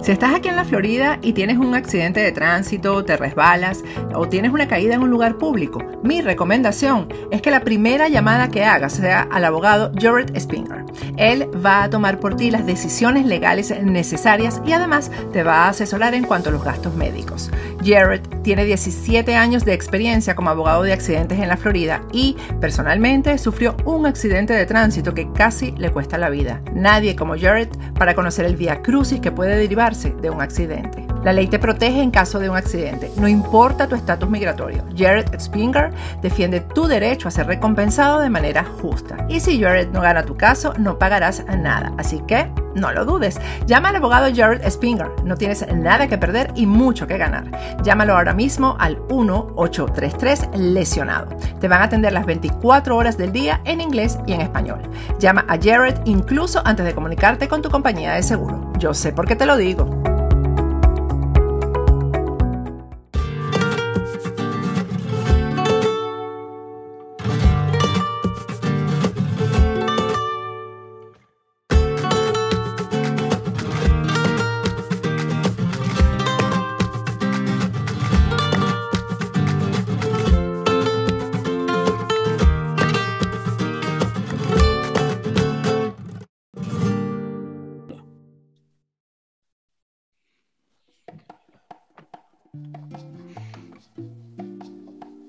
Si estás aquí en la Florida y tienes un accidente de tránsito, te resbalas o tienes una caída en un lugar público, mi recomendación es que la primera llamada que hagas sea al abogado Jared Spinger. Él va a tomar por ti las decisiones legales necesarias y además te va a asesorar en cuanto a los gastos médicos. Jared tiene 17 años de experiencia como abogado de accidentes en la Florida y personalmente sufrió un accidente de tránsito que casi le cuesta la vida. Nadie como Jared para conocer el viacrucis que puede derivarse de un accidente. La ley te protege en caso de un accidente, no importa tu estatus migratorio. Jared Spinger defiende tu derecho a ser recompensado de manera justa. Y si Jared no gana tu caso, no pagarás nada. Así que no lo dudes. Llama al abogado Jared Spinger. No tienes nada que perder y mucho que ganar. Llámalo ahora mismo al 1-833-LESIONADO. Te van a atender las 24 horas del día en inglés y en español. Llama a Jared incluso antes de comunicarte con tu compañía de seguro. Yo sé por qué te lo digo.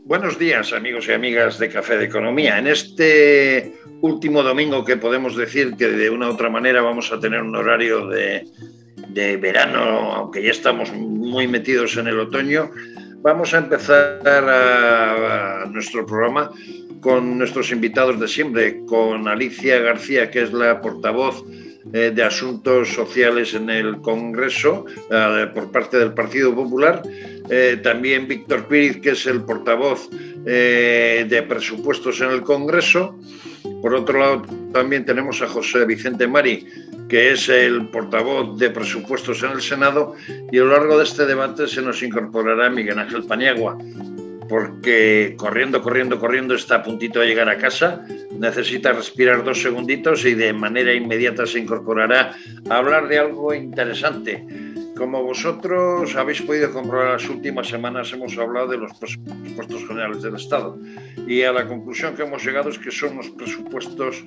Buenos días, amigos y amigas de Café de Economía. En este último domingo, que podemos decir que de una u otra manera vamos a tener un horario de verano, aunque ya estamos muy metidos en el otoño, vamos a empezar a nuestro programa con nuestros invitados de siempre, con Alicia García, que es la portavoz de Asuntos Sociales en el Congreso por parte del Partido Popular, también Víctor Píriz, que es el portavoz de Presupuestos en el Congreso. Por otro lado, también tenemos a José Vicente Mari, que es el portavoz de Presupuestos en el Senado, y a lo largo de este debate se nos incorporará Miguel Ángel Paniagua, porque corriendo está a puntito de llegar a casa, necesita respirar 2 segunditos y de manera inmediata se incorporará a hablar de algo interesante. Como vosotros habéis podido comprobar, las últimas semanas hemos hablado de los presupuestos generales del Estado y a la conclusión que hemos llegado es que son unos presupuestos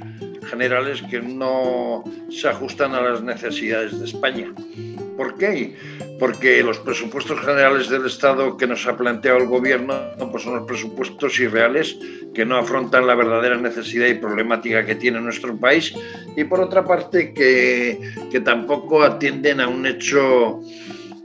generales que no se ajustan a las necesidades de España. ¿Por qué? Porque los presupuestos generales del Estado que nos ha planteado el Gobierno pues son los presupuestos irreales que no afrontan la verdadera necesidad y problemática que tiene nuestro país, y por otra parte que tampoco atienden a un hecho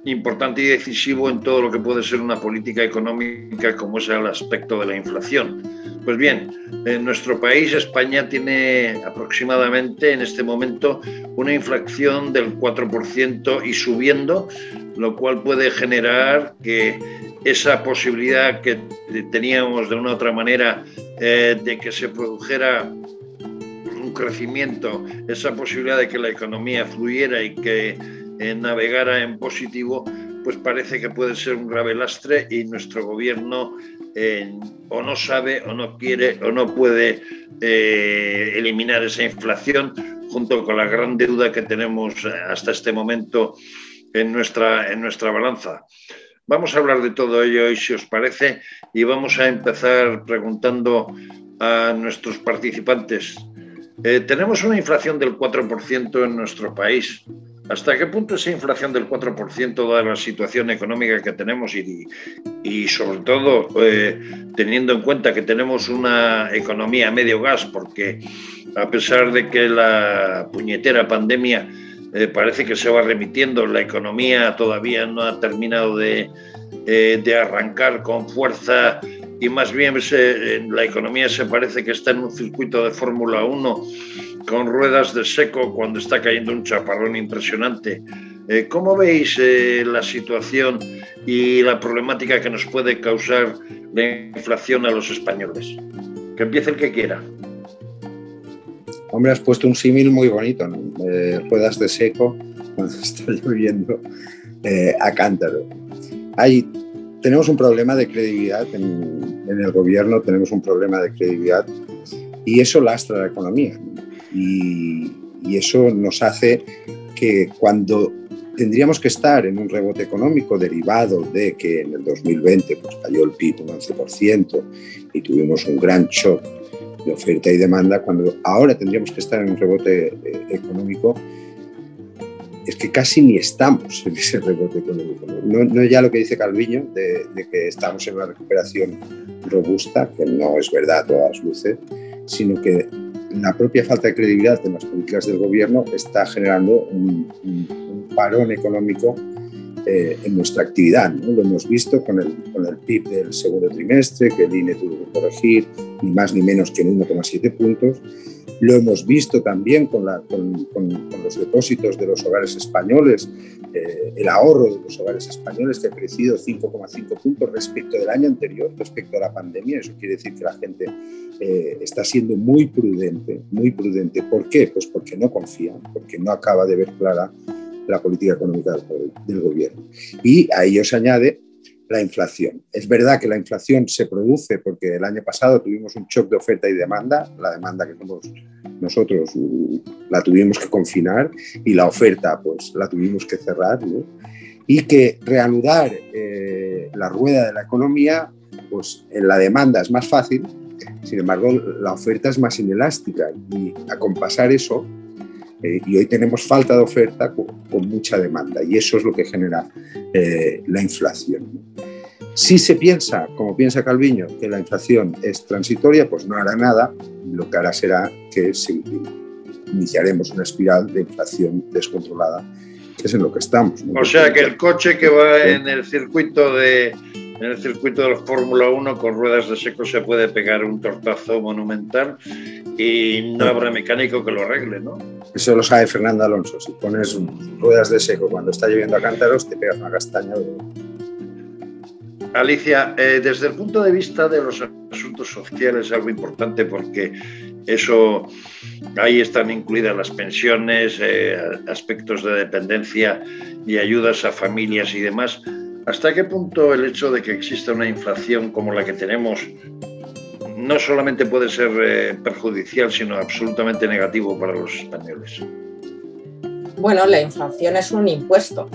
importante y decisivo en todo lo que puede ser una política económica, como es el aspecto de la inflación. Pues bien, en nuestro país, España, tiene aproximadamente en este momento una inflación del 4% y subiendo, lo cual puede generar que esa posibilidad que teníamos de una u otra manera de que se produjera un crecimiento, esa posibilidad de que la economía fluyera y que navegara en positivo, pues parece que puede ser un grave lastre y nuestro gobierno o no sabe, o no quiere, o no puede eliminar esa inflación, junto con la gran deuda que tenemos hasta este momento en nuestra balanza. Vamos a hablar de todo ello hoy, si os parece, y vamos a empezar preguntando a nuestros participantes. Tenemos una inflación del 4% en nuestro país. ¿Hasta qué punto esa inflación del 4%, dada la situación económica que tenemos y sobre todo teniendo en cuenta que tenemos una economía a medio gas, porque a pesar de que la puñetera pandemia parece que se va remitiendo, la economía todavía no ha terminado de arrancar con fuerza y más bien la economía se parece que está en un circuito de Fórmula 1 con ruedas de seco cuando está cayendo un chaparrón impresionante. ¿Cómo veis la situación y la problemática que nos puede causar la inflación a los españoles? Que empiece el que quiera. Hombre, has puesto un símil muy bonito, ¿no? Ruedas de seco cuando está lloviendo a cántaro. Tenemos un problema de credibilidad en el gobierno, tenemos un problema de credibilidad y eso lastra la economía, ¿no? Y eso nos hace que cuando tendríamos que estar en un rebote económico derivado de que en el 2020 pues, cayó el PIB un 11% y tuvimos un gran shock de oferta y demanda, cuando ahora tendríamos que estar en un rebote económico. Es que casi ni estamos en ese rebote económico. No ya lo que dice Calviño, de que estamos en una recuperación robusta, que no es verdad a todas luces, sino que la propia falta de credibilidad en las políticas del gobierno está generando un parón económico en nuestra actividad, ¿no? Lo hemos visto con el PIB del segundo trimestre, que el INE tuvo que corregir ni más ni menos que en 1,7 puntos. Lo hemos visto también con los depósitos de los hogares españoles, el ahorro de los hogares españoles, que ha crecido 5,5 puntos respecto del año anterior, respecto a la pandemia. Eso quiere decir que la gente está siendo muy prudente, muy prudente. ¿Por qué? Pues porque no confía, porque no acaba de ver clara la política económica del gobierno. Y a ello se añade la inflación. Es verdad que la inflación se produce porque el año pasado tuvimos un shock de oferta y demanda. La demanda que nosotros la tuvimos que confinar y la oferta pues la tuvimos que cerrar, ¿no? Y que reanudar la rueda de la economía, pues en la demanda es más fácil, sin embargo la oferta es más inelástica y acompasar eso. Y hoy tenemos falta de oferta con mucha demanda y eso es lo que genera la inflación. Si se piensa, como piensa Calviño, que la inflación es transitoria, pues no hará nada. Lo que hará será que iniciaremos una espiral de inflación descontrolada, que es en lo que estamos, ¿no? O sea que el coche que va en el circuito de la Fórmula 1 con ruedas de seco se puede pegar un tortazo monumental y no habrá mecánico que lo arregle, ¿no? Eso lo sabe Fernando Alonso. Si pones ruedas de seco cuando está lloviendo a cántaros, te pegas una castaña. Alicia, desde el punto de vista de los asuntos sociales es algo importante porque eso, ahí están incluidas las pensiones, aspectos de dependencia y ayudas a familias y demás. ¿Hasta qué punto el hecho de que exista una inflación como la que tenemos no solamente puede ser perjudicial, sino absolutamente negativo para los españoles? Bueno, la inflación es un impuesto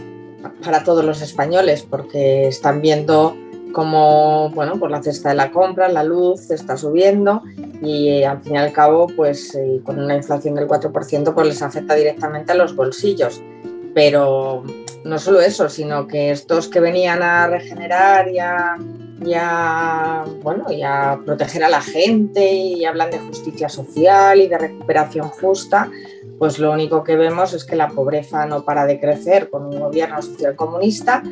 para todos los españoles porque están viendo cómo, bueno, por la cesta de la compra, la luz está subiendo y al fin y al cabo, pues con una inflación del 4%, pues les afecta directamente a los bolsillos. Pero no solo eso, sino que estos que venían a regenerar y a proteger a la gente y hablan de justicia social y de recuperación justa, pues lo único que vemos es que la pobreza no para de crecer con un gobierno socialcomunista,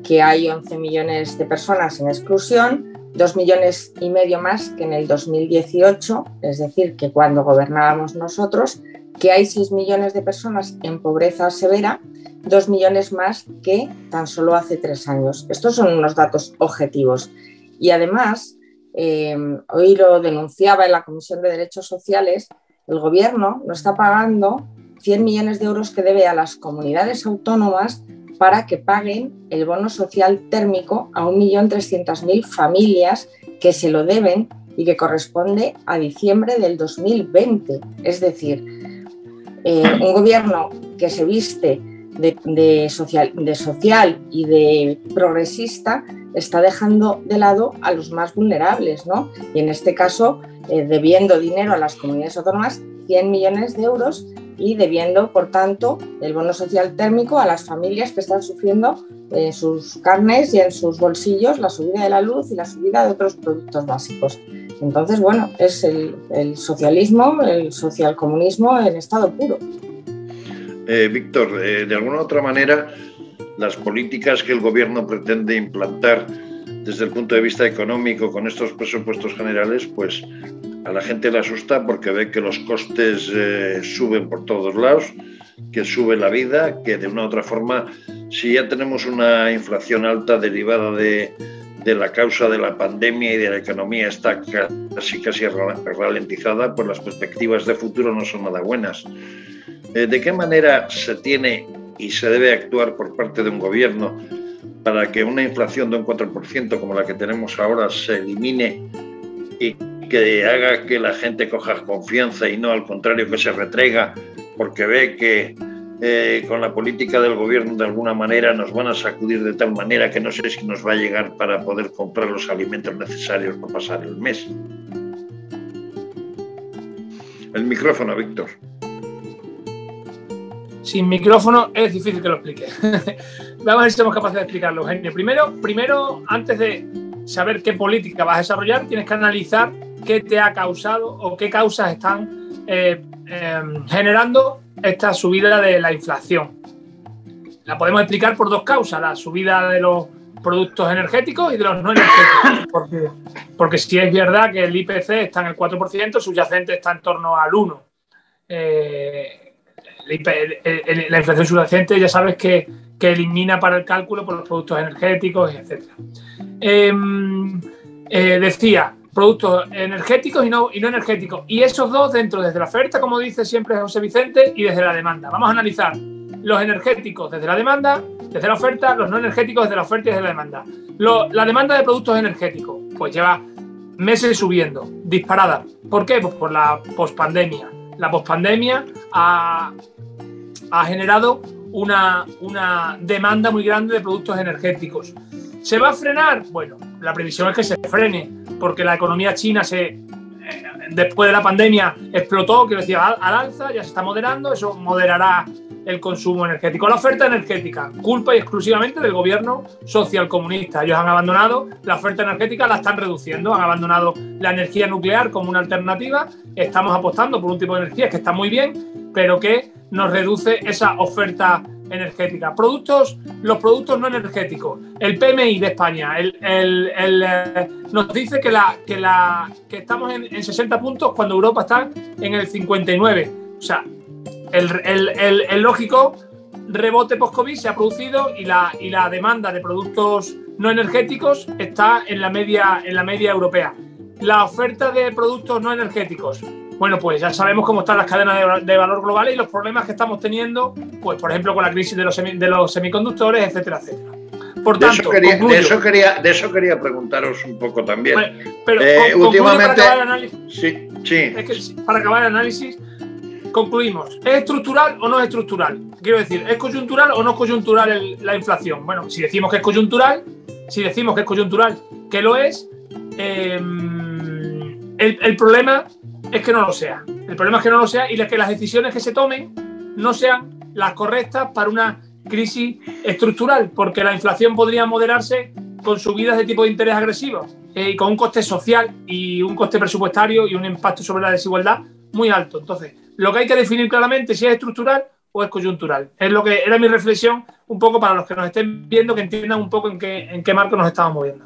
que hay 11 millones de personas en exclusión, 2,5 millones más que en el 2018, es decir, que cuando gobernábamos nosotros, que hay 6 millones de personas en pobreza severa, 2 millones más que tan solo hace 3 años. Estos son unos datos objetivos. Y además, hoy lo denunciaba en la Comisión de Derechos Sociales, el Gobierno no está pagando 100 millones de euros que debe a las comunidades autónomas para que paguen el bono social térmico a 1.300.000 familias que se lo deben y que corresponde a diciembre del 2020. Es decir, un gobierno que se viste de social y de progresista está dejando de lado a los más vulnerables, ¿no? Y en este caso, debiendo dinero a las comunidades autónomas, 100 millones de euros y debiendo, por tanto, el bono social térmico a las familias que están sufriendo en sus carnes y en sus bolsillos la subida de la luz y la subida de otros productos básicos. Entonces, bueno, es el socialismo, el socialcomunismo en estado puro. Víctor, de alguna u otra manera, las políticas que el gobierno pretende implantar desde el punto de vista económico con estos presupuestos generales, pues a la gente le asusta porque ve que los costes suben por todos lados, que sube la vida, que de una u otra forma, si ya tenemos una inflación alta derivada de la causa de la pandemia y de la economía está casi ralentizada, pues las perspectivas de futuro no son nada buenas. ¿De qué manera se tiene y se debe actuar por parte de un gobierno para que una inflación de un 4% como la que tenemos ahora se elimine y que haga que la gente coja confianza y no al contrario que se retraiga porque ve que con la política del gobierno de alguna manera nos van a sacudir de tal manera que no sé si nos va a llegar para poder comprar los alimentos necesarios para pasar el mes. El micrófono, Víctor. Sin micrófono es difícil que lo explique. Vamos a ver si somos capaces de explicarlo, Eugenio. Primero, antes de saber qué política vas a desarrollar, tienes que analizar qué te ha causado o qué causas están generando esta subida de la inflación. La podemos explicar por dos causas: la subida de los productos energéticos y de los no energéticos. Porque si es verdad que el IPC está en el 4%, el subyacente está en torno al 1%. La inflación subyacente ya sabes que elimina para el cálculo por los productos energéticos, etc. Decía, productos energéticos y no energéticos. Y esos dos dentro, desde la oferta, como dice siempre José Vicente, y desde la demanda. Vamos a analizar los energéticos desde la demanda, desde la oferta, los no energéticos desde la oferta y desde la demanda. La demanda de productos energéticos, pues lleva meses subiendo, disparada. ¿Por qué? Pues por la pospandemia. La pospandemia ha generado una demanda muy grande de productos energéticos. ¿Se va a frenar? Bueno, la previsión es que se frene, porque la economía china después de la pandemia explotó, quiero decir, al alza, ya se está moderando, eso moderará el consumo energético. La oferta energética, culpa y exclusivamente del gobierno socialcomunista. Ellos han abandonado la oferta energética, la están reduciendo, han abandonado la energía nuclear como una alternativa. Estamos apostando por un tipo de energía que está muy bien, pero que nos reduce esa oferta energética. Los productos no energéticos. El PMI de España nos dice que estamos en 60 puntos cuando Europa está en el 59. O sea, el lógico rebote post-COVID se ha producido y la demanda de productos no energéticos está en la media europea. La oferta de productos no energéticos. Bueno, pues ya sabemos cómo están las cadenas de valor globales y los problemas que estamos teniendo, pues por ejemplo con la crisis de los semiconductores, etcétera, etcétera. Por tanto, de eso quería preguntaros un poco también. Bueno, pero últimamente, para acabar el análisis, sí. Es que para acabar el análisis, concluimos. ¿Es estructural o no es estructural? Quiero decir, ¿es coyuntural o no es coyuntural la inflación? Bueno, si decimos que es coyuntural, que lo es, el problema es que no lo sea. El problema es que no lo sea y que las decisiones que se tomen no sean las correctas para una crisis estructural, porque la inflación podría moderarse con subidas de tipo de interés agresivos y con un coste social y un coste presupuestario y un impacto sobre la desigualdad muy alto. Entonces, lo que hay que definir claramente si es estructural o es coyuntural. Es lo que era mi reflexión un poco para los que nos estén viendo, que entiendan un poco en qué marco nos estamos moviendo.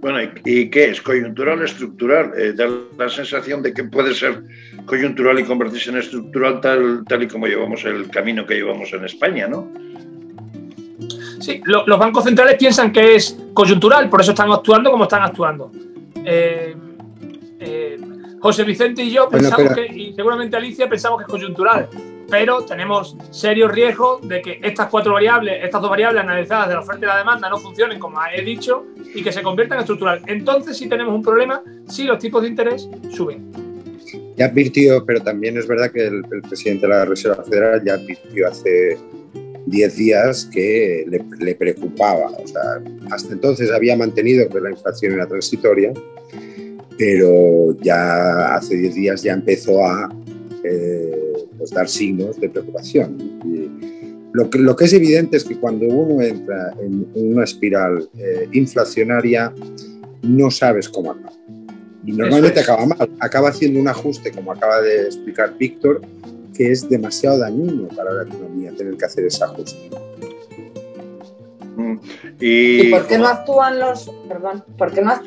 Bueno, ¿y qué es? ¿Coyuntural o estructural? Da la sensación de que puede ser coyuntural y convertirse en estructural tal y como llevamos el camino que llevamos en España, ¿no? Sí, los bancos centrales piensan que es coyuntural, por eso están actuando como están actuando. José Vicente y yo pensamos y seguramente Alicia pensamos que es coyuntural, pero tenemos serios riesgos de que estas dos variables analizadas de la oferta y la demanda no funcionen como he dicho y que se conviertan en estructural. Entonces sí tenemos un problema si los tipos de interés suben. Ya advirtió, pero también es verdad que el presidente de la Reserva Federal ya advirtió hace 10 días que le preocupaba. O sea, hasta entonces había mantenido que la inflación era transitoria, pero ya hace 10 días ya empezó a dar signos de preocupación. Y lo que es evidente es que cuando uno entra en una espiral inflacionaria, no sabes cómo acaba. Y normalmente acaba mal. Acaba haciendo un ajuste, como acaba de explicar Víctor, que es demasiado dañino para la economía tener que hacer ese ajuste. ¿Y por qué no actúan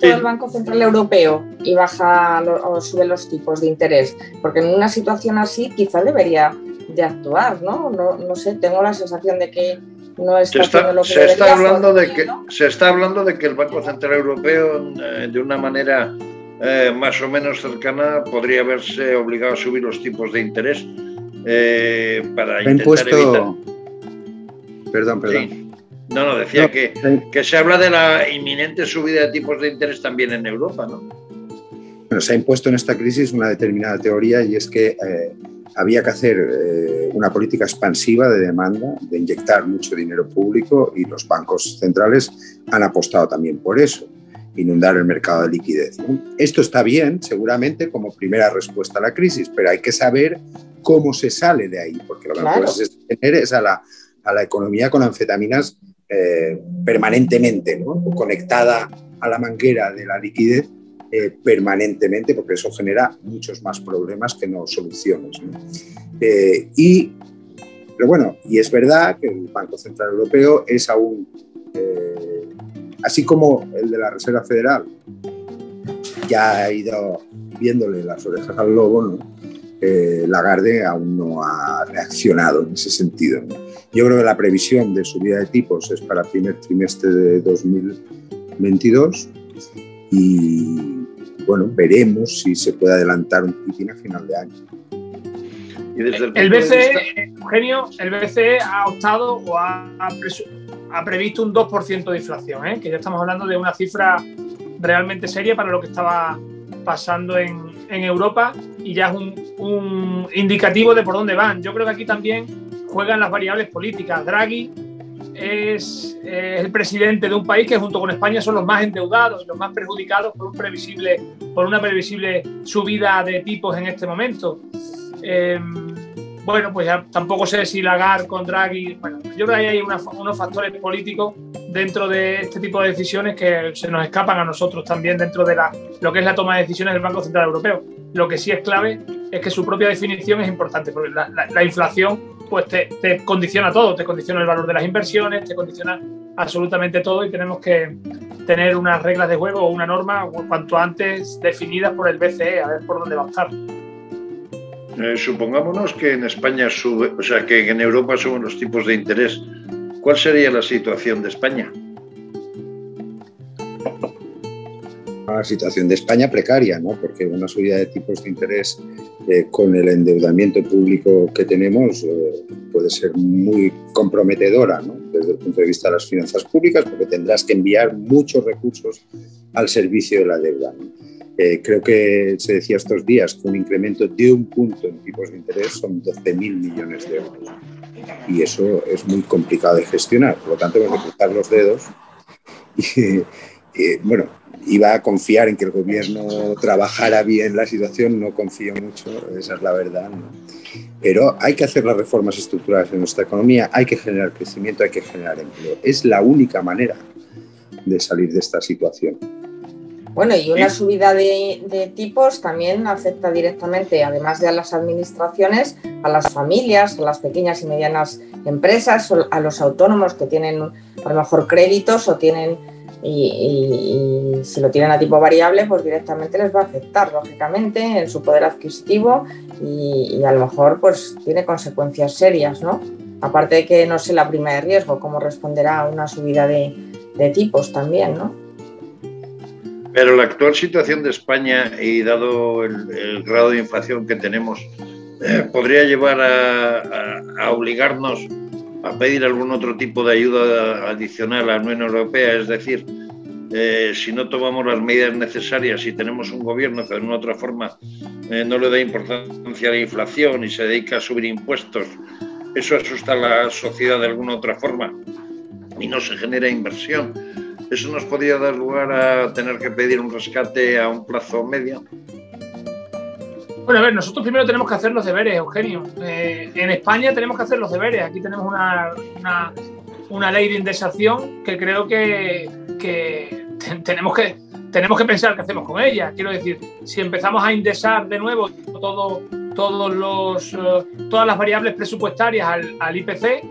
el Banco Central Europeo y baja o sube los tipos de interés? Porque en una situación así quizá debería de actuar, ¿no? No sé, tengo la sensación de que no está haciendo lo que debería. Se está hablando de que el Banco Central Europeo, de una manera más o menos cercana, podría haberse obligado a subir los tipos de interés para intentar evitar... Perdón. Sí. No, decía que se habla de la inminente subida de tipos de interés también en Europa, ¿no? Bueno, se ha impuesto en esta crisis una determinada teoría y es que había que hacer una política expansiva de demanda, de inyectar mucho dinero público, y los bancos centrales han apostado también por eso, inundar el mercado de liquidez, ¿no? Esto está bien, seguramente, como primera respuesta a la crisis, pero hay que saber cómo se sale de ahí, porque lo que no puedes tener es a la economía con anfetaminas permanentemente, ¿no? Conectada a la manguera de la liquidez permanentemente, porque eso genera muchos más problemas que no soluciones, ¿no? Pero bueno, y es verdad que el Banco Central Europeo es aún, así como el de la Reserva Federal ya ha ido viéndole las orejas al lobo, ¿no? Lagarde aún no ha reaccionado en ese sentido, ¿no? Yo creo que la previsión de subida de tipos es para el primer trimestre de 2022 y bueno, veremos si se puede adelantar un poquitín a final de año. Y desde el BCE, Eugenio, el BCE ha optado o ha previsto un 2% de inflación, que ya estamos hablando de una cifra realmente seria para lo que estaba pasando en Europa, y ya es un indicativo de por dónde van. Yo creo que aquí también juegan las variables políticas. Draghi es el presidente de un país que junto con España son los más endeudados y los más perjudicados por una previsible subida de tipos en este momento. Bueno, pues ya tampoco sé si Lagarde con Draghi. Bueno, yo creo que hay unos factores políticos dentro de este tipo de decisiones que se nos escapan a nosotros también dentro de lo que es la toma de decisiones del Banco Central Europeo. Lo que sí es clave es que su propia definición es importante, porque la inflación pues te condiciona todo, te condiciona el valor de las inversiones, te condiciona absolutamente todo, y tenemos que tener unas reglas de juego o una norma cuanto antes definidas por el BCE, a ver por dónde va a estar. Supongámonos que en España sube, o sea, que en Europa suben los tipos de interés. ¿Cuál sería la situación de España? La situación de España precaria, ¿no? Porque una subida de tipos de interés con el endeudamiento público que tenemos puede ser muy comprometedora, ¿no? Desde el punto de vista de las finanzas públicas, porque tendrás que enviar muchos recursos al servicio de la deuda, ¿no? Creo que se decía estos días que un incremento de 1 punto en tipos de interés son 12.000 millones de euros. Y eso es muy complicado de gestionar. Por lo tanto, hemos de cruzar los dedos. Bueno, iba a confiar en que el gobierno trabajara bien la situación. No confío mucho, esa es la verdad, ¿no? Pero hay que hacer las reformas estructurales en nuestra economía, hay que generar crecimiento, hay que generar empleo. Es la única manera de salir de esta situación. Bueno, y una subida de tipos también afecta directamente, además de a las administraciones, a las familias, a las pequeñas y medianas empresas, a los autónomos que tienen a lo mejor créditos o tienen, y si lo tienen a tipo variable, pues directamente les va a afectar, lógicamente, en su poder adquisitivo y a lo mejor pues tiene consecuencias serias, ¿no? Aparte de que no sé la prima de riesgo, cómo responderá a una subida de tipos también, ¿no? Pero la actual situación de España, y dado el grado de inflación que tenemos, podría llevar a obligarnos a pedir algún otro tipo de ayuda adicional a la Unión Europea. Es decir, si no tomamos las medidas necesarias y tenemos un gobierno que de una u otra forma no le da importancia a la inflación y se dedica a subir impuestos, eso asusta a la sociedad de alguna otra forma y no se genera inversión. ¿Eso nos podría dar lugar a tener que pedir un rescate a un plazo medio? Bueno, a ver, nosotros primero tenemos que hacer los deberes, Eugenio. En España tenemos que hacer los deberes. Aquí tenemos una ley de indexación que creo que tenemos que pensar qué hacemos con ella. Quiero decir, si empezamos a indexar de nuevo todas las variables presupuestarias al IPC,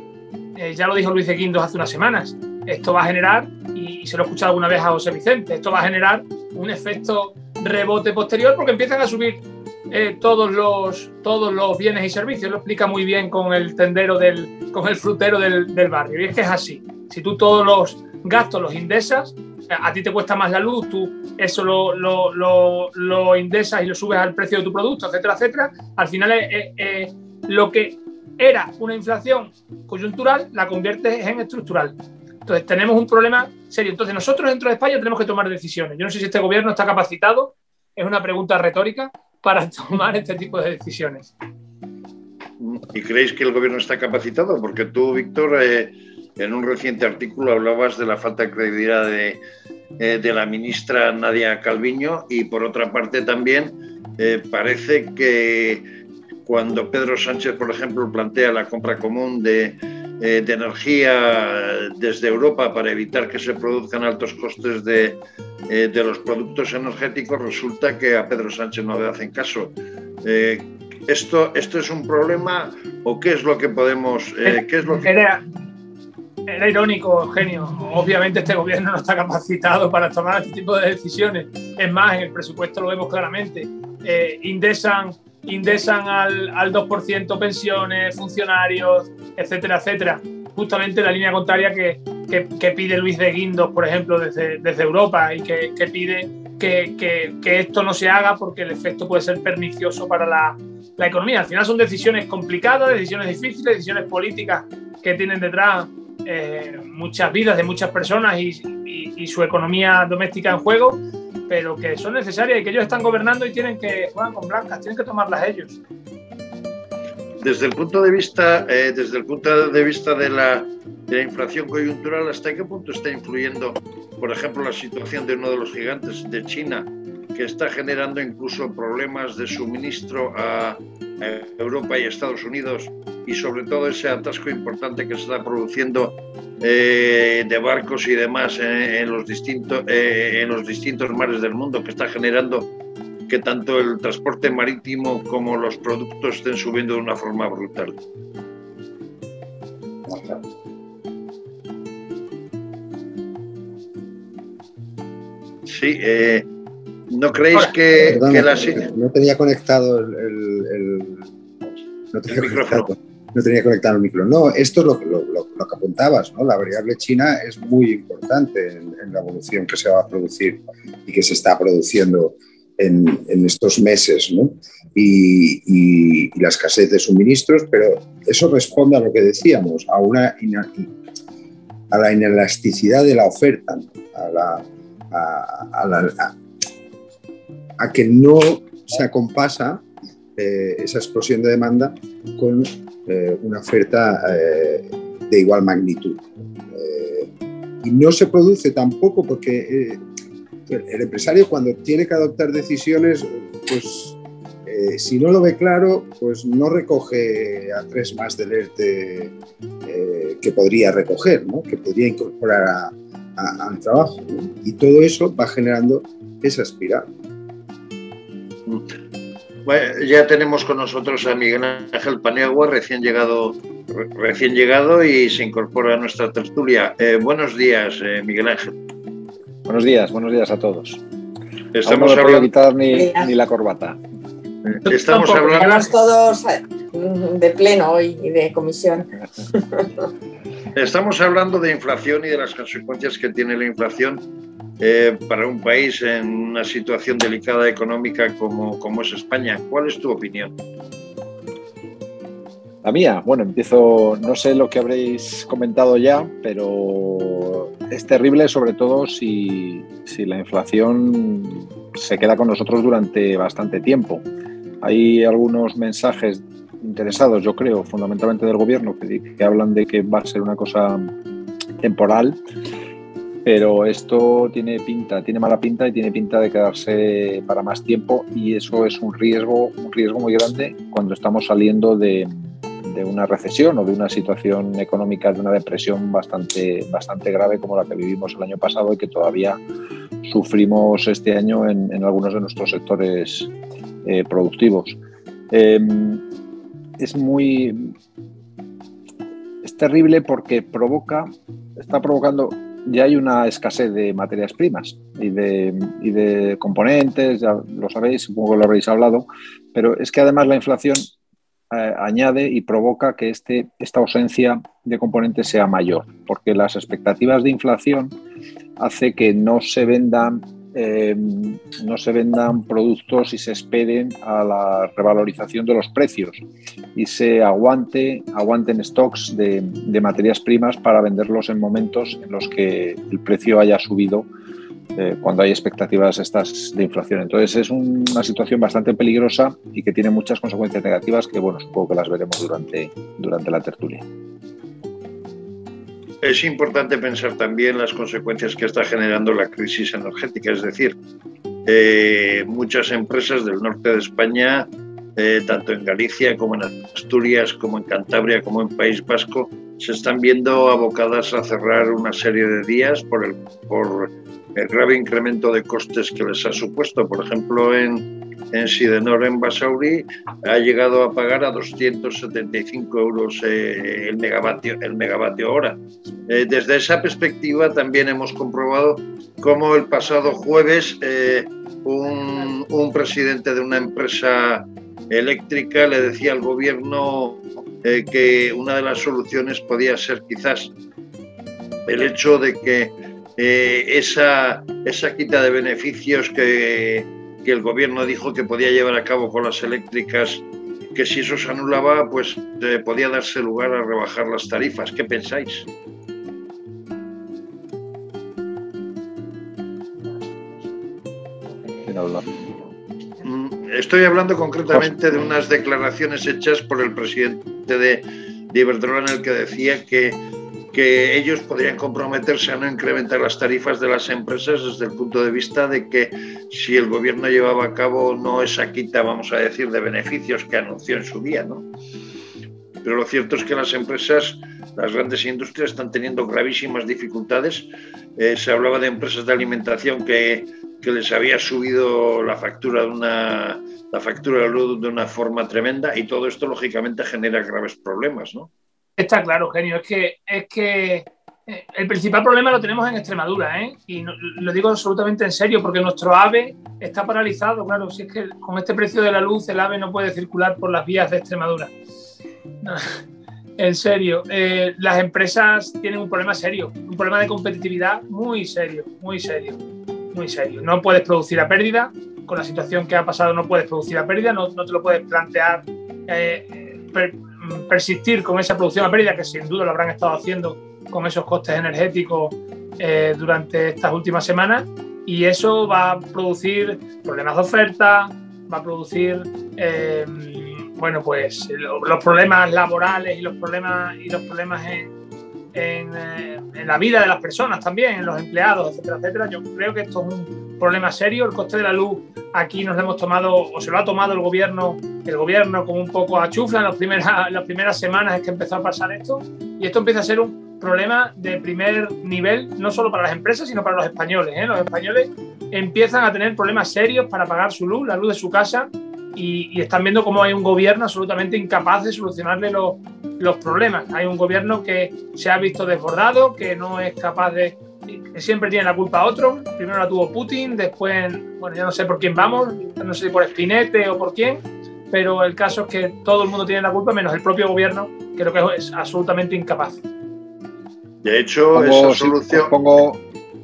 ya lo dijo Luis de Guindos hace unas semanas, esto va a generar, y se lo he escuchado alguna vez a José Vicente, esto va a generar un efecto rebote posterior porque empiezan a subir todos los bienes y servicios. Lo explica muy bien con el tendero con el frutero del barrio. Y es que es así. Si tú todos los gastos los indexas, a ti te cuesta más la luz, tú eso lo indexas y lo subes al precio de tu producto, etcétera, etcétera. Al final lo que era una inflación coyuntural la conviertes en estructural. Entonces tenemos un problema serio. Entonces nosotros dentro de España tenemos que tomar decisiones. Yo no sé si este gobierno está capacitado, es una pregunta retórica, para tomar este tipo de decisiones. ¿Y creéis que el gobierno está capacitado? Porque tú, Víctor, en un reciente artículo hablabas de la falta de credibilidad de la ministra Nadia Calviño, y por otra parte también parece que cuando Pedro Sánchez, por ejemplo, plantea la compra común de energía desde Europa para evitar que se produzcan altos costes de los productos energéticos, resulta que a Pedro Sánchez no le hacen caso. ¿Esto es un problema o qué es lo que podemos...? Era irónico, Eugenio. Obviamente este gobierno no está capacitado para tomar este tipo de decisiones. Es más, en el presupuesto lo vemos claramente. Indesan al 2% pensiones, funcionarios, etcétera, etcétera. Justamente la línea contraria que pide Luis de Guindos, por ejemplo, desde Europa, y que pide que esto no se haga porque el efecto puede ser pernicioso para la economía. Al final son decisiones complicadas, decisiones difíciles, decisiones políticas que tienen detrás muchas vidas de muchas personas y su economía doméstica en juego, pero que son necesarias y que ellos están gobernando y tienen que jugar con blancas, tienen que tomarlas ellos. Desde el punto de vista de la inflación coyuntural, ¿hasta qué punto está influyendo, por ejemplo, la situación de uno de los gigantes de China, que está generando incluso problemas de suministro a Europa y Estados Unidos, y sobre todo ese atasco importante que se está produciendo de barcos y demás en los distintos mares del mundo, que está generando que tanto el transporte marítimo como los productos estén subiendo de una forma brutal? Sí, ¿no creéis que la... No tenía conectado no tenía conectado el micro. No, esto es lo que apuntabas, ¿no? La variable china es muy importante en la evolución que se va a producir y que se está produciendo en estos meses, ¿no? Y la escasez de suministros, pero eso responde a lo que decíamos, a la inelasticidad de la oferta, ¿no? a que no se acompasa esa explosión de demanda con una oferta de igual magnitud. Y no se produce tampoco porque el empresario, cuando tiene que adoptar decisiones, pues si no lo ve claro, pues no recoge a 3 más del ERTE que podría recoger, ¿no? Que podría incorporar al trabajo, ¿no? Y todo eso va generando esa espiral. Bueno, ya tenemos con nosotros a Miguel Ángel Paniagua, recién llegado y se incorpora a nuestra tertulia. Buenos días, Miguel Ángel. Buenos días a todos. Estamos no me hablando... quitar ni la corbata. Estamos hablando... Estamos todos de pleno hoy y de comisión. Estamos hablando de inflación y de las consecuencias que tiene la inflación para un país en una situación delicada económica como es España. ¿Cuál es tu opinión? La mía, bueno, empiezo, no sé lo que habréis comentado ya, pero es terrible, sobre todo si la inflación se queda con nosotros durante bastante tiempo. Hay algunos mensajes interesados, yo creo, fundamentalmente del gobierno, que hablan de que va a ser una cosa temporal, pero esto tiene mala pinta y tiene pinta de quedarse para más tiempo, y eso es un riesgo muy grande cuando estamos saliendo de una recesión o de una situación económica, de una depresión bastante grave como la que vivimos el año pasado y que todavía sufrimos este año en algunos de nuestros sectores productivos. Es terrible porque está provocando, ya hay una escasez de materias primas y de componentes, ya lo sabéis, supongo que lo habréis hablado, pero es que además la inflación añade y provoca que esta ausencia de componentes sea mayor, porque las expectativas de inflación hace que no se vendan productos y se esperen a la revalorización de los precios y se aguanten stocks de materias primas para venderlos en momentos en los que el precio haya subido cuando hay expectativas estas de inflación. Entonces es una situación bastante peligrosa y que tiene muchas consecuencias negativas que, bueno, supongo que las veremos durante la tertulia. Es importante pensar también las consecuencias que está generando la crisis energética, es decir, muchas empresas del norte de España, tanto en Galicia como en Asturias, como en Cantabria, como en País Vasco, se están viendo abocadas a cerrar una serie de días por el grave incremento de costes que les ha supuesto. Por ejemplo, en Sidenor, en Basauri, ha llegado a pagar a 275 euros el megavatio hora. Desde esa perspectiva también hemos comprobado cómo el pasado jueves un presidente de una empresa eléctrica le decía al gobierno que una de las soluciones podía ser quizás el hecho de que esa quita de beneficios que el gobierno dijo que podía llevar a cabo con las eléctricas, que si eso se anulaba, pues podía darse lugar a rebajar las tarifas. ¿Qué pensáis? Estoy hablando concretamente de unas declaraciones hechas por el presidente de Iberdrola, en el que decía que ellos podrían comprometerse a no incrementar las tarifas de las empresas desde el punto de vista de que si el gobierno llevaba a cabo no esa quita, vamos a decir, de beneficios que anunció en su día, ¿no? Pero lo cierto es que las empresas, las grandes industrias, están teniendo gravísimas dificultades. Se hablaba de empresas de alimentación que les había subido la factura de luz de una forma tremenda, y todo esto lógicamente genera graves problemas, ¿no? Está claro, Eugenio, es que el principal problema lo tenemos en Extremadura, ¿eh? Y lo digo absolutamente en serio, porque nuestro AVE está paralizado. Claro, si es que con este precio de la luz el AVE no puede circular por las vías de Extremadura. No, en serio, las empresas tienen un problema serio, un problema de competitividad muy serio, muy serio, muy serio. No puedes producir a pérdida, con la situación que ha pasado no puedes producir a pérdida, no te lo puedes plantear persistir con esa producción a pérdida, que sin duda lo habrán estado haciendo con esos costes energéticos durante estas últimas semanas, y eso va a producir problemas de oferta, va a producir pues los problemas laborales y los problemas en la vida de las personas también, en los empleados, etcétera, etcétera. Yo creo que esto es un problema serio. El coste de la luz aquí nos lo hemos tomado, o se lo ha tomado el gobierno como un poco a chufla en las primeras semanas que empezó a pasar esto, y esto empieza a ser un problema de primer nivel, no solo para las empresas, sino para los españoles, ¿eh? Los españoles empiezan a tener problemas serios para pagar su luz, la luz de su casa, y están viendo cómo hay un gobierno absolutamente incapaz de solucionarle los problemas. Hay un gobierno que se ha visto desbordado, que no es capaz que siempre tiene la culpa a otro. Primero la tuvo Putin, después, bueno, ya no sé por quién vamos, no sé si por Spinette o por quién, pero el caso es que todo el mundo tiene la culpa, menos el propio gobierno, que creo que es absolutamente incapaz. De hecho, esa solución...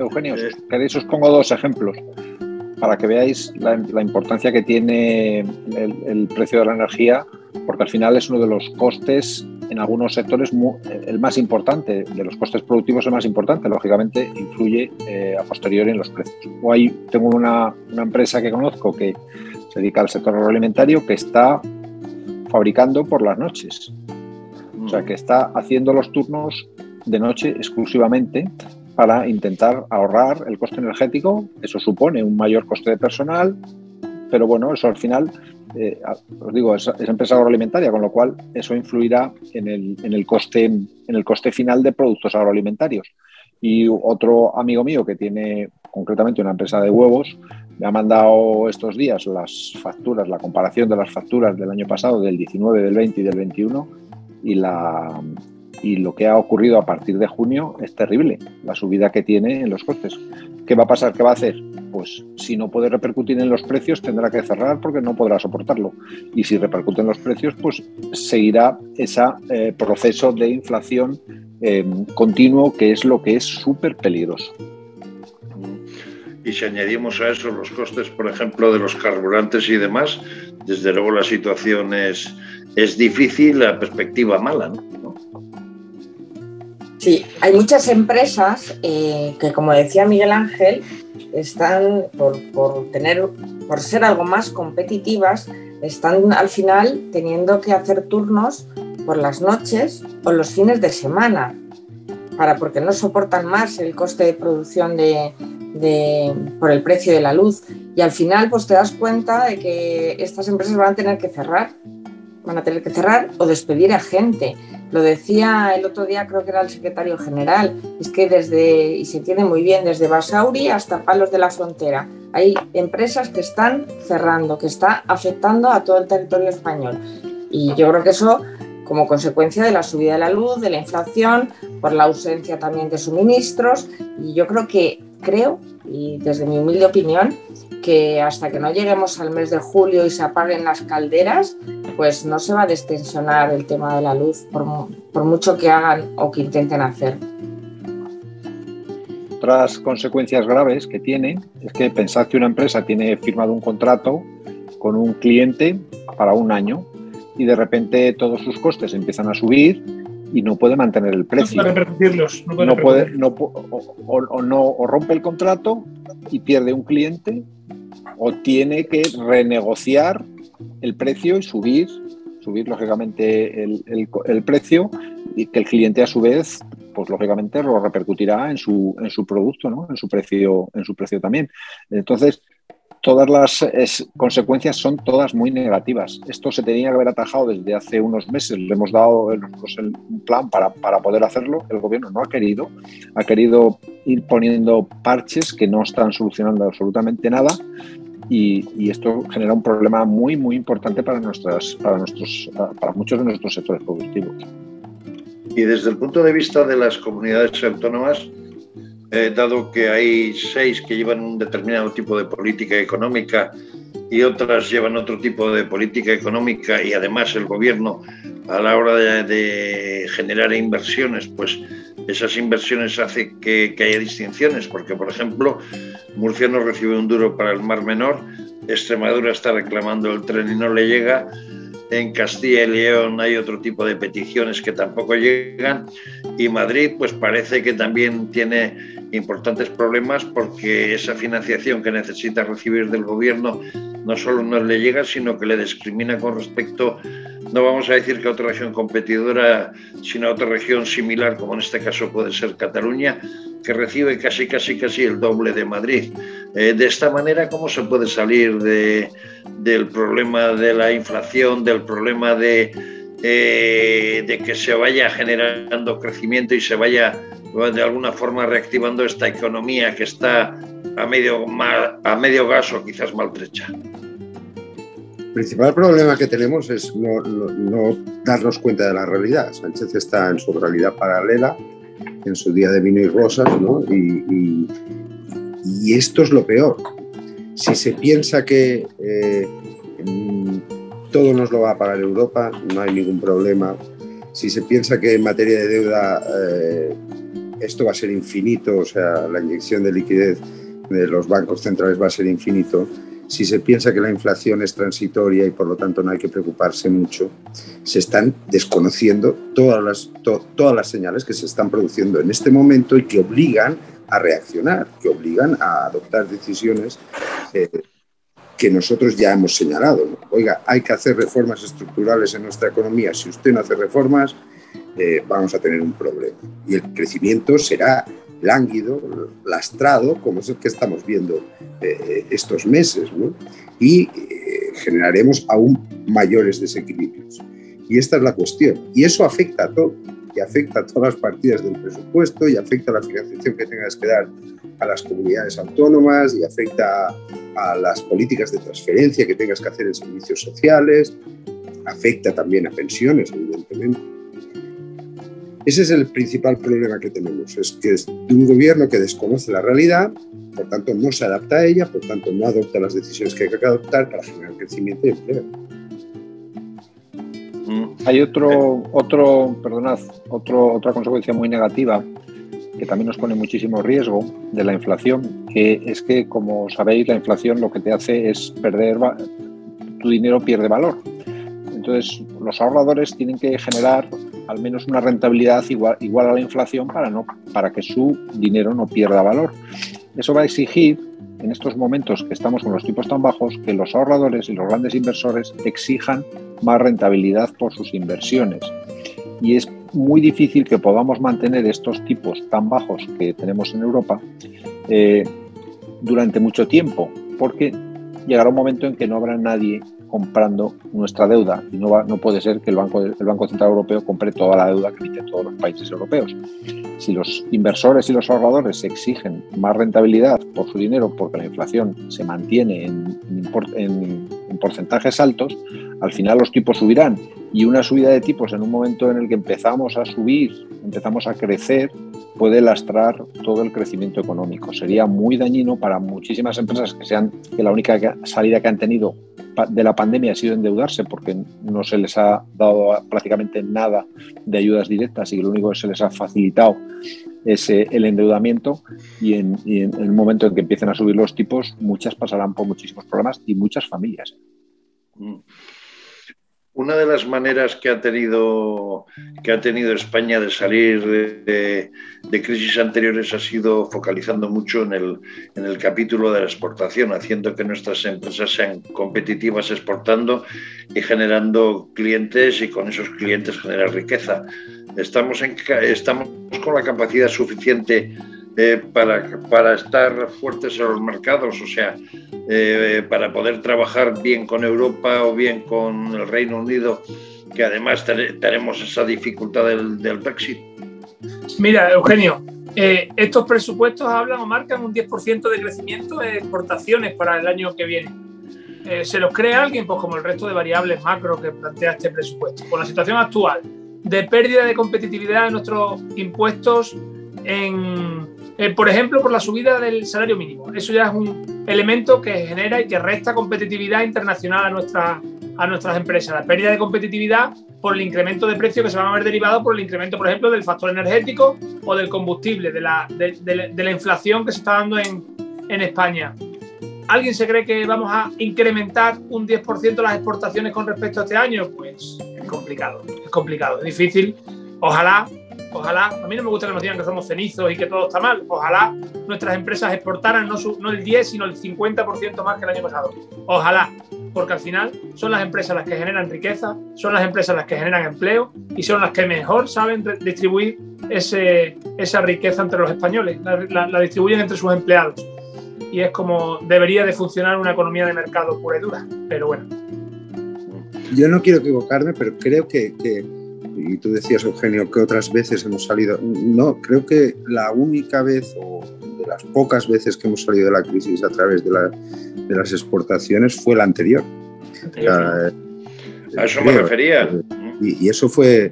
Eugenio, si queréis os pongo dos ejemplos para que veáis la importancia que tiene el precio de la energía, porque al final es uno de los costes, en algunos sectores, el más importante, de los costes productivos el más importante, lógicamente influye a posteriori en los precios. Tengo una empresa que conozco que se dedica al sector agroalimentario, que está fabricando por las noches, o sea, que está haciendo los turnos de noche exclusivamente para intentar ahorrar el coste energético. Eso supone un mayor coste de personal, pero bueno, eso al final, os digo, es empresa agroalimentaria, con lo cual eso influirá en el coste final de productos agroalimentarios. Y otro amigo mío que tiene concretamente una empresa de huevos me ha mandado estos días las facturas, la comparación de las facturas del año pasado, del 19, del 20 y del 21, y lo que ha ocurrido a partir de junio es terrible, la subida que tiene en los costes. ¿Qué va a pasar? ¿Qué va a hacer? Pues si no puede repercutir en los precios, tendrá que cerrar porque no podrá soportarlo. Y si repercute en los precios, pues seguirá ese proceso de inflación continuo, que es lo que es súper peligroso. Y si añadimos a eso los costes, por ejemplo, de los carburantes y demás, desde luego la situación es difícil, la perspectiva mala, ¿no? Sí, hay muchas empresas que, como decía Miguel Ángel, están por ser algo más competitivas, están al final teniendo que hacer turnos por las noches o los fines de semana, porque no soportan más el coste de producción por el precio de la luz. Y al final pues te das cuenta de que estas empresas van a tener que cerrar o despedir a gente. Lo decía el otro día, creo que era el secretario general, es que y se entiende muy bien, desde Basauri hasta Palos de la Frontera, hay empresas que están cerrando, que está afectando a todo el territorio español. Y yo creo que eso, como consecuencia de la subida de la luz, de la inflación, por la ausencia también de suministros, y yo creo, y desde mi humilde opinión, que hasta que no lleguemos al mes de julio y se apaguen las calderas, pues no se va a destensionar el tema de la luz, por mucho que hagan o que intenten hacer. Otras consecuencias graves que tiene es que pensad que una empresa tiene firmado un contrato con un cliente para un año y de repente todos sus costes empiezan a subir y no puede mantener el precio. No puede repercutirlos. O rompe el contrato y pierde un cliente, o tiene que renegociar el precio y subir lógicamente el precio, y que el cliente a su vez pues lógicamente lo repercutirá en su producto, ¿no? en su precio también. Entonces, todas las consecuencias son todas muy negativas. Esto se tenía que haber atajado desde hace unos meses. Le hemos dado un plan para poder hacerlo. El gobierno no ha querido ir poniendo parches que no están solucionando absolutamente nada. Y esto genera un problema muy, muy importante para muchos de nuestros sectores productivos. Y desde el punto de vista de las comunidades autónomas, dado que hay 6 que llevan un determinado tipo de política económica y otras llevan otro tipo de política económica, y además el gobierno a la hora de generar inversiones, pues esas inversiones hacen que haya distinciones, porque por ejemplo Murcia no recibe un duro para el Mar Menor, Extremadura está reclamando el tren y no le llega, en Castilla y León hay otro tipo de peticiones que tampoco llegan, y Madrid pues parece que también tiene importantes problemas porque esa financiación que necesita recibir del gobierno no solo no le llega, sino que le discrimina con respecto, no vamos a decir que a otra región competidora, sino a otra región similar, como en este caso puede ser Cataluña, que recibe casi el doble de Madrid. De esta manera, ¿cómo se puede salir del problema de la inflación, del problema de que se vaya generando crecimiento y se vaya de alguna forma reactivando esta economía que está a medio gas o quizás maltrecha? El principal problema que tenemos es no darnos cuenta de la realidad. Sánchez está en su realidad paralela, en su día de vino y rosas, ¿no? Y esto es lo peor. Si se piensa que todo nos lo va a pagar Europa, no hay ningún problema. Si se piensa que en materia de deuda esto va a ser infinito, o sea, la inyección de liquidez de los bancos centrales va a ser infinito, si se piensa que la inflación es transitoria y por lo tanto no hay que preocuparse mucho, se están desconociendo todas las señales que se están produciendo en este momento y que obligan a reaccionar, que obligan a adoptar decisiones que nosotros ya hemos señalado, ¿no? Oiga, hay que hacer reformas estructurales en nuestra economía. Si usted no hace reformas, vamos a tener un problema. Y el crecimiento será lánguido, lastrado, como es el que estamos viendo estos meses, ¿no? Y generaremos aún mayores desequilibrios. Y esta es la cuestión. Y eso afecta a todo. Y afecta a todas las partidas del presupuesto, y afecta a la financiación que tengas que dar a las comunidades autónomas, y afecta a las políticas de transferencia que tengas que hacer en servicios sociales, afecta también a pensiones, evidentemente. Ese es el principal problema que tenemos, es que es de un gobierno que desconoce la realidad, por tanto no se adapta a ella, por tanto no adopta las decisiones que hay que adoptar para generar crecimiento y empleo. Hay otra consecuencia muy negativa que también nos pone muchísimo riesgo de la inflación, que es que, como sabéis, la inflación lo que te hace es tu dinero pierde valor. Entonces, los ahorradores tienen que generar al menos una rentabilidad igual a la inflación para que su dinero no pierda valor. Eso va a exigir, en estos momentos que estamos con los tipos tan bajos, que los ahorradores y los grandes inversores exijan más rentabilidad por sus inversiones. Y es muy difícil que podamos mantener estos tipos tan bajos que tenemos en Europa durante mucho tiempo, porque llegará un momento en que no habrá nadie comprando nuestra deuda y no puede ser que el Banco Central Europeo compre toda la deuda que emiten todos los países europeos. Si los inversores y los ahorradores exigen más rentabilidad por su dinero porque la inflación se mantiene en porcentajes altos, al final los tipos subirán, y una subida de tipos en un momento en el que empezamos a crecer, puede lastrar todo el crecimiento económico. Sería muy dañino para muchísimas empresas que la única salida que han tenido de la pandemia ha sido endeudarse, porque no se les ha dado prácticamente nada de ayudas directas y lo único que se les ha facilitado es el endeudamiento, y en el momento en que empiecen a subir los tipos, muchas pasarán por muchísimos problemas y muchas familias. Una de las maneras que ha tenido España de salir de crisis anteriores ha sido focalizando mucho en el capítulo de la exportación, haciendo que nuestras empresas sean competitivas exportando y generando clientes, y con esos clientes generar riqueza. Estamos con la capacidad suficiente para estar fuertes en los mercados, o sea, para poder trabajar bien con Europa o bien con el Reino Unido, que además tenemos esa dificultad del Brexit. Mira, Eugenio, estos presupuestos hablan o marcan un 10% de crecimiento de exportaciones para el año que viene. ¿Se los cree alguien? Pues como el resto de variables macro que plantea este presupuesto. Con la situación actual de pérdida de competitividad de nuestros impuestos por ejemplo, por la subida del salario mínimo. Eso ya es un elemento que genera y que resta competitividad internacional a nuestras empresas. La pérdida de competitividad por el incremento de precios que se van a ver derivado por el incremento, por ejemplo, del factor energético o del combustible, de la inflación que se está dando en España. ¿Alguien se cree que vamos a incrementar un 10% las exportaciones con respecto a este año? Pues es complicado, es difícil. Ojalá, a mí no me gusta que nos digan que somos cenizos y que todo está mal. Ojalá nuestras empresas exportaran no el 10, sino el 50% más que el año pasado. Ojalá, porque al final son las empresas las que generan riqueza, son las empresas las que generan empleo y son las que mejor saben distribuir esa riqueza entre los españoles, la distribuyen entre sus empleados. Y es como debería de funcionar una economía de mercado pura y dura, pero bueno. Yo no quiero equivocarme, pero creo que y tú decías, Eugenio, que otras veces hemos salido. No, creo que la única vez, o de las pocas veces que hemos salido de la crisis a través de las exportaciones, fue la anterior. A eso me refería. Y eso fue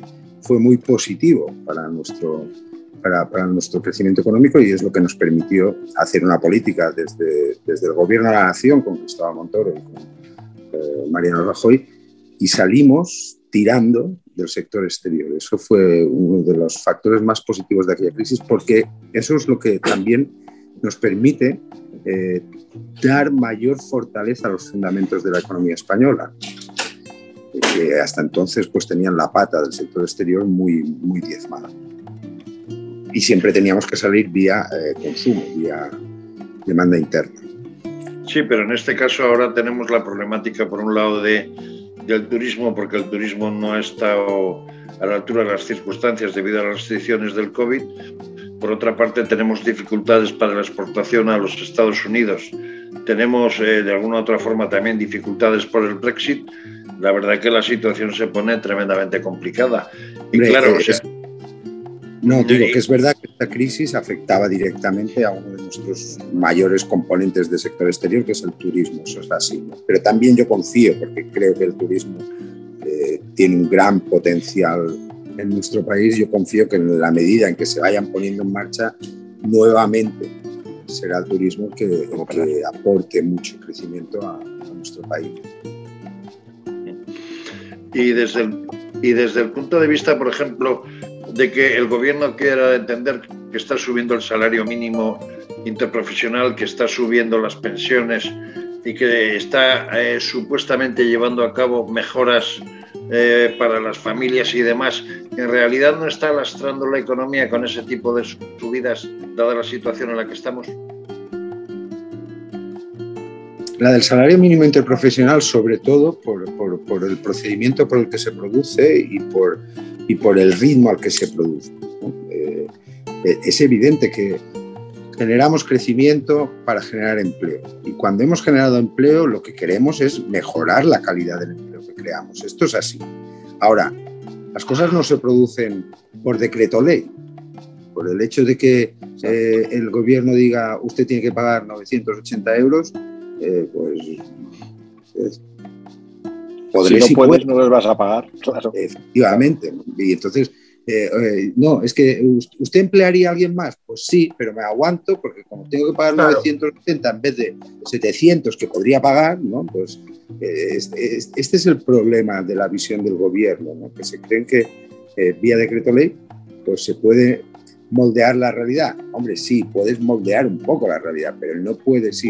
muy positivo para nuestro crecimiento económico, y es lo que nos permitió hacer una política desde el Gobierno de la Nación, con Cristóbal Montoro y con Mariano Rajoy, y salimos tirando del sector exterior. Eso fue uno de los factores más positivos de aquella crisis, porque eso es lo que también nos permite dar mayor fortaleza a los fundamentos de la economía española, que hasta entonces pues tenían la pata del sector exterior muy, muy diezmada. Y siempre teníamos que salir vía consumo, vía demanda interna. Sí, pero en este caso ahora tenemos la problemática, por un lado, del turismo, porque el turismo no ha estado a la altura de las circunstancias debido a las restricciones del COVID. Por otra parte, tenemos dificultades para la exportación a los Estados Unidos. Tenemos, de alguna u otra forma, también dificultades por el Brexit. La verdad es que la situación se pone tremendamente complicada. Y claro, no, digo que es verdad que esta crisis afectaba directamente a uno de nuestros mayores componentes del sector exterior, que es el turismo, eso es así, ¿no? Pero también yo confío, porque creo que el turismo tiene un gran potencial en nuestro país. Yo confío que en la medida en que se vayan poniendo en marcha, nuevamente será el turismo el que aporte mucho crecimiento a nuestro país. Y desde el punto de vista, por ejemplo, de que el gobierno quiera entender que está subiendo el salario mínimo interprofesional, que está subiendo las pensiones y que está supuestamente llevando a cabo mejoras para las familias y demás, en realidad no está lastrando la economía con ese tipo de subidas, dada la situación en la que estamos. La del salario mínimo interprofesional, sobre todo por el procedimiento por el que se produce y por el ritmo al que se produce, ¿no? Es evidente que generamos crecimiento para generar empleo. Y cuando hemos generado empleo, lo que queremos es mejorar la calidad del empleo que creamos. Esto es así. Ahora, las cosas no se producen por decreto ley. Por el hecho de que el gobierno diga usted tiene que pagar 980 euros, podré, si no puedes, no los vas a pagar. Claro. Efectivamente. Y entonces, no, es que ¿usted emplearía a alguien más? Pues sí, pero me aguanto porque como tengo que pagar 980 en vez de 700 que podría pagar, ¿no? Pues este es el problema de la visión del gobierno, ¿no? Que se creen que vía decreto ley pues se puede moldear la realidad. Hombre, sí, puedes moldear un poco la realidad, pero no puedes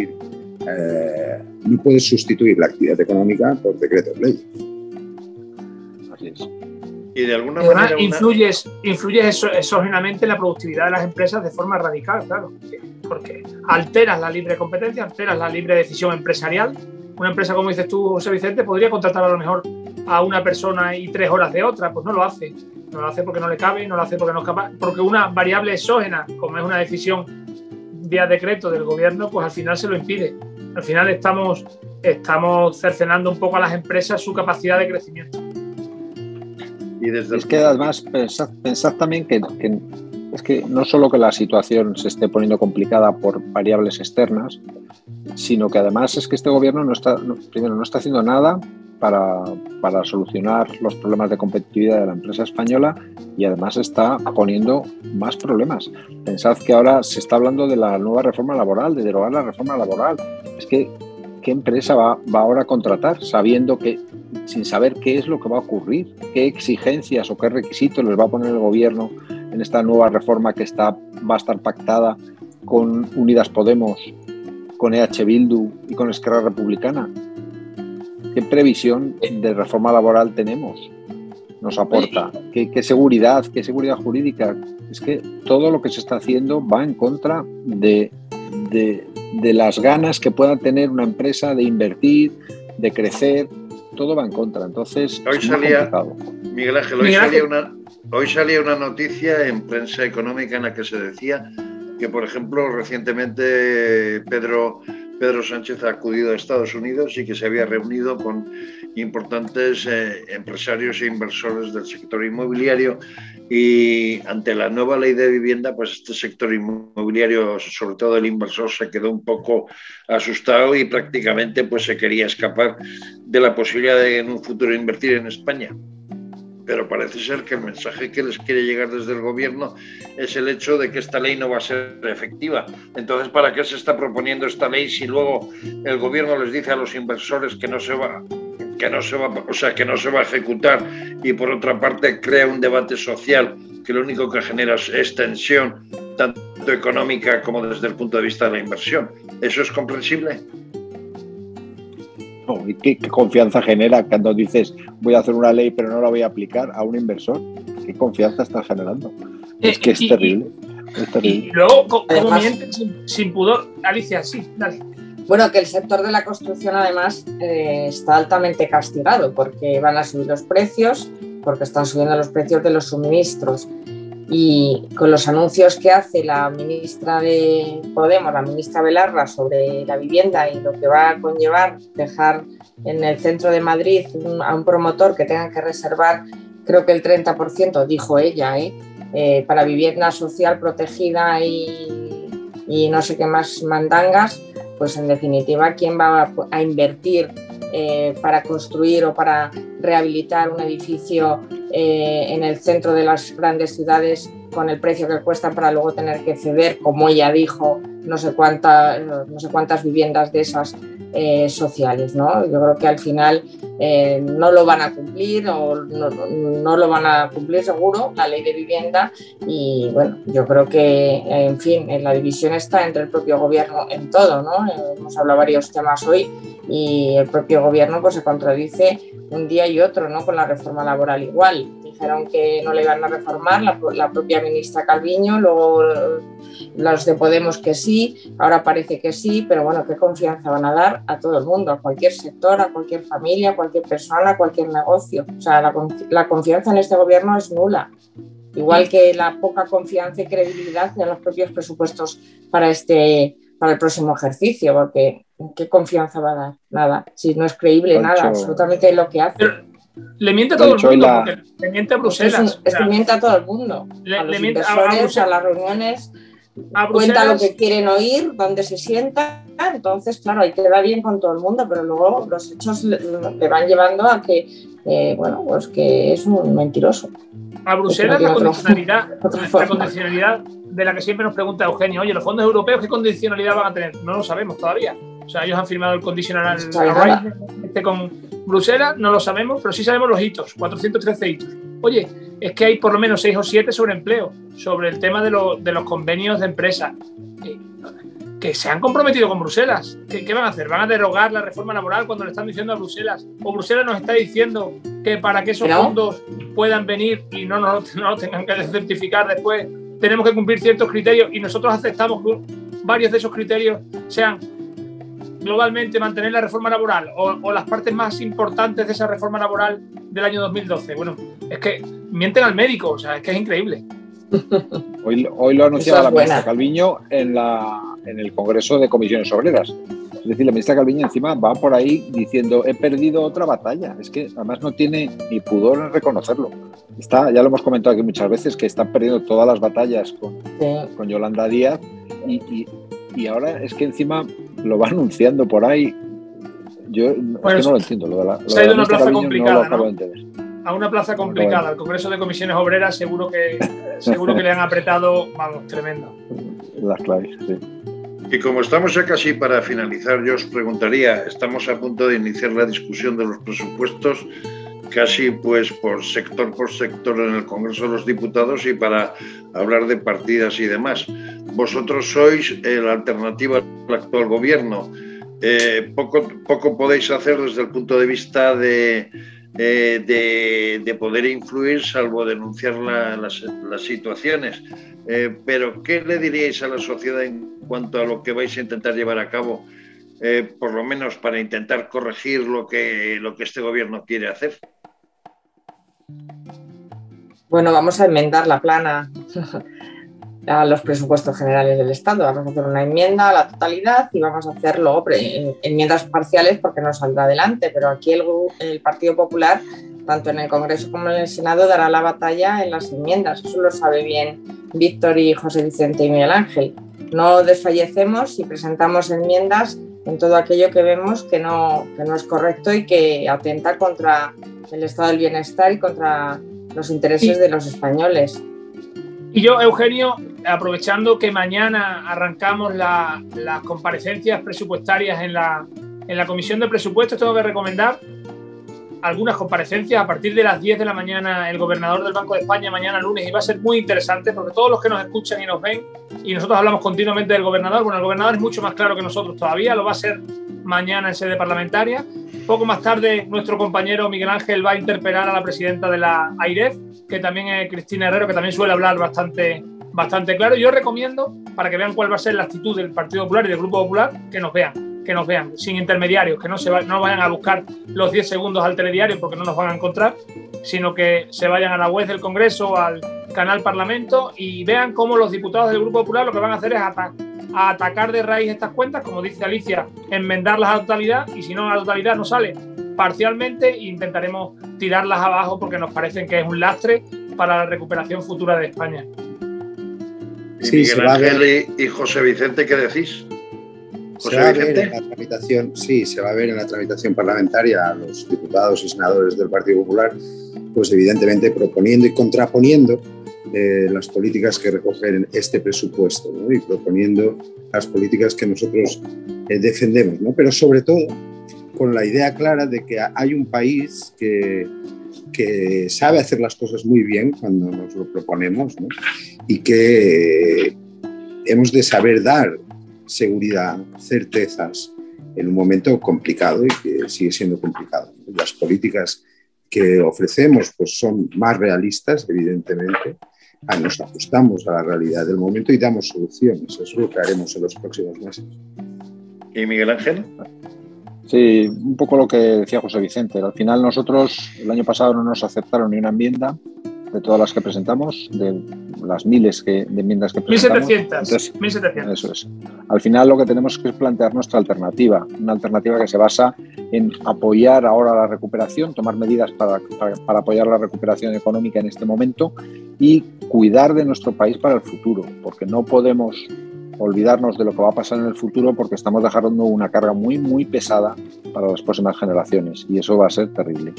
no puedes sustituir la actividad económica por decretos ley. Así es. Y de alguna además, manera influyes exógenamente en la productividad de las empresas de forma radical, claro, porque alteras la libre competencia, alteras la libre decisión empresarial. Una empresa, como dices tú, José Vicente, podría contratar a lo mejor a una persona y 3 horas de otra, pues no lo hace. No lo hace porque no le cabe, no lo hace porque no es capaz, porque una variable exógena, como es una decisión vía decreto del gobierno, pues al final se lo impide. Al final estamos cercenando un poco a las empresas su capacidad de crecimiento. Y desde es que además pensad también que es que no solo que la situación se esté poniendo complicada por variables externas, sino que además es que este gobierno no está haciendo nada para solucionar los problemas de competitividad de la empresa española y además está poniendo más problemas. Pensad que ahora se está hablando de la nueva reforma laboral, de derogar la reforma laboral. Es que, ¿qué empresa va ahora a contratar sin saber qué es lo que va a ocurrir? ¿Qué exigencias o qué requisitos les va a poner el gobierno en esta nueva reforma que va a estar pactada con Unidas Podemos, con EH Bildu y con Esquerra Republicana? ¿Qué previsión de reforma laboral tenemos? ¿Nos aporta? ¿Qué seguridad jurídica? Es que todo lo que se está haciendo va en contra de las ganas que pueda tener una empresa de invertir, de crecer. Todo va en contra. Entonces, hoy salía, Miguel Ángel, hoy salía una noticia en prensa económica en la que se decía que, por ejemplo, recientemente Pedro Sánchez ha acudido a Estados Unidos y que se había reunido con importantes empresarios e inversores del sector inmobiliario, y ante la nueva ley de vivienda, pues este sector inmobiliario, sobre todo el inversor, se quedó un poco asustado y prácticamente pues se quería escapar de la posibilidad de en un futuro invertir en España. Pero parece ser que el mensaje que les quiere llegar desde el gobierno es el hecho de que esta ley no va a ser efectiva. Entonces, ¿para qué se está proponiendo esta ley si luego el gobierno les dice a los inversores que no se va a ejecutar, y por otra parte crea un debate social que lo único que genera es tensión, tanto económica como desde el punto de vista de la inversión? ¿Eso es comprensible? No, ¿y qué confianza genera cuando dices voy a hacer una ley pero no la voy a aplicar a un inversor? ¿Qué confianza estás generando? Es que es terrible. Es terrible. Y luego, ¿cómo mienten sin pudor? Alicia, sí, dale. Bueno, que el sector de la construcción además está altamente castigado porque van a subir los precios, porque están subiendo los precios de los suministros. Y con los anuncios que hace la ministra de Podemos, la ministra Belarra, sobre la vivienda y lo que va a conllevar dejar en el centro de Madrid a un promotor que tenga que reservar, creo que el 30%, dijo ella, para vivienda social protegida y no sé qué más mandangas, pues en definitiva, ¿quién va a invertir para construir o para rehabilitar un edificio en el centro de las grandes ciudades con el precio que cuesta para luego tener que ceder, como ella dijo, no sé cuántas viviendas de esas sociales, ¿no? Yo creo que al final no lo van a cumplir o no lo van a cumplir seguro la ley de vivienda, y bueno, yo creo que en fin, la división está entre el propio gobierno en todo, ¿no? Hemos hablado varios temas hoy y el propio gobierno pues se contradice un día y otro, ¿no? Con la reforma laboral igual. Dijeron que no la iban a reformar, la propia ministra Calviño, luego los de Podemos que sí, ahora parece que sí, pero bueno, ¿qué confianza van a dar a todo el mundo, a cualquier sector, a cualquier familia, a cualquier persona, a cualquier negocio? O sea, la confianza en este gobierno es nula. Igual que la poca confianza y credibilidad en los propios presupuestos para el próximo ejercicio, porque ¿qué confianza va a dar? Nada, si no es creíble, nada, absolutamente lo que hace. Pero le miente a todo el mundo, porque le miente a Bruselas. Es que miente a todo el mundo, a los inversores, a las reuniones, cuenta lo que quieren oír, dónde se sientan. Entonces, claro, hay que quedar bien con todo el mundo, pero luego los hechos le van llevando a que, pues que es un mentiroso. A Bruselas la condicionalidad de la que siempre nos pregunta Eugenio, oye, los fondos europeos, ¿qué condicionalidad van a tener? No lo sabemos todavía. O sea, ellos han firmado el conditional con Bruselas, no lo sabemos, pero sí sabemos los hitos, 413 hitos. Oye, es que hay por lo menos 6 o 7 sobre empleo, sobre el tema de los convenios de empresa, que se han comprometido con Bruselas. ¿Qué van a hacer? ¿Van a derogar la reforma laboral cuando le están diciendo a Bruselas? ¿O Bruselas nos está diciendo que para que esos fondos puedan venir y no lo tengan que certificar después, tenemos que cumplir ciertos criterios y nosotros aceptamos que varios de esos criterios sean globalmente mantener la reforma laboral o las partes más importantes de esa reforma laboral del año 2012? Bueno, es que mienten al médico, o sea, es que es increíble. Hoy lo anunciaba la ministra Calviño en el Congreso de Comisiones Obreras. Es decir, la ministra Calviño encima va por ahí diciendo he perdido otra batalla. Es que además no tiene ni pudor en reconocerlo. Ya lo hemos comentado aquí muchas veces, que están perdiendo todas las batallas con Yolanda Díaz y ahora es que encima lo va anunciando por ahí. Yo es que no lo entiendo. Se ha ido a una plaza complicada, ¿no? A una plaza complicada, al Congreso de Comisiones Obreras, seguro que le han apretado, vamos, tremendo. Las claves, sí. Y como estamos ya casi para finalizar, yo os preguntaría, estamos a punto de iniciar la discusión de los presupuestos, casi pues por sector en el Congreso de los Diputados y para hablar de partidas y demás. Vosotros sois la alternativa al actual gobierno. Poco podéis hacer desde el punto de vista de poder influir, salvo denunciar las situaciones. Pero ¿qué le diríais a la sociedad en cuanto a lo que vais a intentar llevar a cabo, por lo menos para intentar corregir lo que este gobierno quiere hacer? Bueno, vamos a enmendar la plana a los presupuestos generales del Estado. Vamos a hacer una enmienda a la totalidad y vamos a hacerlo enmiendas parciales porque no saldrá adelante, pero aquí el Partido Popular, tanto en el Congreso como en el Senado, dará la batalla en las enmiendas. Eso lo sabe bien Víctor y José Vicente y Miguel Ángel. No desfallecemos y presentamos enmiendas en todo aquello que vemos que no es correcto y que atenta contra el estado del bienestar y contra los intereses de los españoles. Y yo, Eugenio, aprovechando que mañana arrancamos las comparecencias presupuestarias en la Comisión de Presupuestos, tengo que recomendar algunas comparecencias a partir de las 10 de la mañana. El gobernador del Banco de España mañana lunes, y va a ser muy interesante porque todos los que nos escuchan y nos ven, y nosotros hablamos continuamente del gobernador, bueno, el gobernador es mucho más claro que nosotros todavía, lo va a ser mañana en sede parlamentaria. Poco más tarde nuestro compañero Miguel Ángel va a interpelar a la presidenta de la AIREF, que también es Cristina Herrero, que también suele hablar bastante claro. Yo recomiendo, para que vean cuál va a ser la actitud del Partido Popular y del Grupo Popular, que nos vean, sin intermediarios, que no vayan a buscar los 10 segundos al telediario porque no nos van a encontrar, sino que se vayan a la web del Congreso, al canal Parlamento, y vean cómo los diputados del Grupo Popular lo que van a hacer es atacar de raíz estas cuentas, como dice Alicia, enmendarlas a la totalidad, y si no a la totalidad no sale parcialmente, e intentaremos tirarlas abajo porque nos parecen que es un lastre para la recuperación futura de España. Y Miguel Ángel y José Vicente, ¿qué decís? Se va a ver en la tramitación, sí, se va a ver en la tramitación parlamentaria a los diputados y senadores del Partido Popular, pues evidentemente proponiendo y contraponiendo las políticas que recogen este presupuesto, ¿no? Y proponiendo las políticas que nosotros defendemos, ¿no? Pero sobre todo con la idea clara de que hay un país que sabe hacer las cosas muy bien cuando nos lo proponemos, ¿no? Y que hemos de saber dar seguridad, certezas en un momento complicado y que sigue siendo complicado. las políticas que ofrecemos pues son más realistas, evidentemente. Nos ajustamos a la realidad del momento y damos soluciones. Eso es lo que haremos en los próximos meses. ¿Y Miguel Ángel? Sí, un poco lo que decía José Vicente. Al final nosotros el año pasado no nos aceptaron ni una enmienda de todas las que presentamos, de las miles de enmiendas que presentamos. 1.700. Eso es. Al final lo que tenemos que es plantear nuestra alternativa, una alternativa que se basa en apoyar ahora la recuperación, tomar medidas para apoyar la recuperación económica en este momento y cuidar de nuestro país para el futuro, porque no podemos olvidarnos de lo que va a pasar en el futuro porque estamos dejando una carga muy, muy pesada para las próximas generaciones y eso va a ser terrible.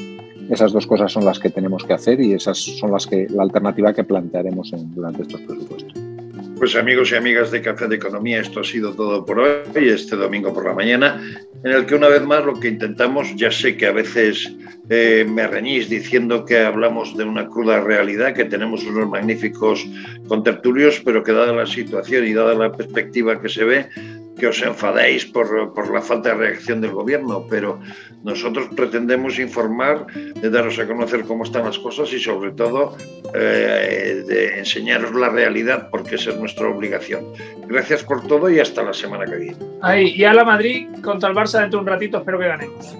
Esas dos cosas son las que tenemos que hacer y esas son la alternativa que plantearemos durante estos presupuestos. Pues amigos y amigas de Café de Economía, esto ha sido todo por hoy, este domingo por la mañana, en el que una vez más lo que intentamos, ya sé que a veces me reñís diciendo que hablamos de una cruda realidad, que tenemos unos magníficos contertulios, pero que dada la situación y dada la perspectiva que se ve, que os enfadéis por la falta de reacción del gobierno, pero nosotros pretendemos informar, daros a conocer cómo están las cosas y sobre todo de enseñaros la realidad, porque esa es nuestra obligación. Gracias por todo y hasta la semana que viene. Ahí, y a la Madrid contra el Barça dentro de un ratito, espero que ganemos.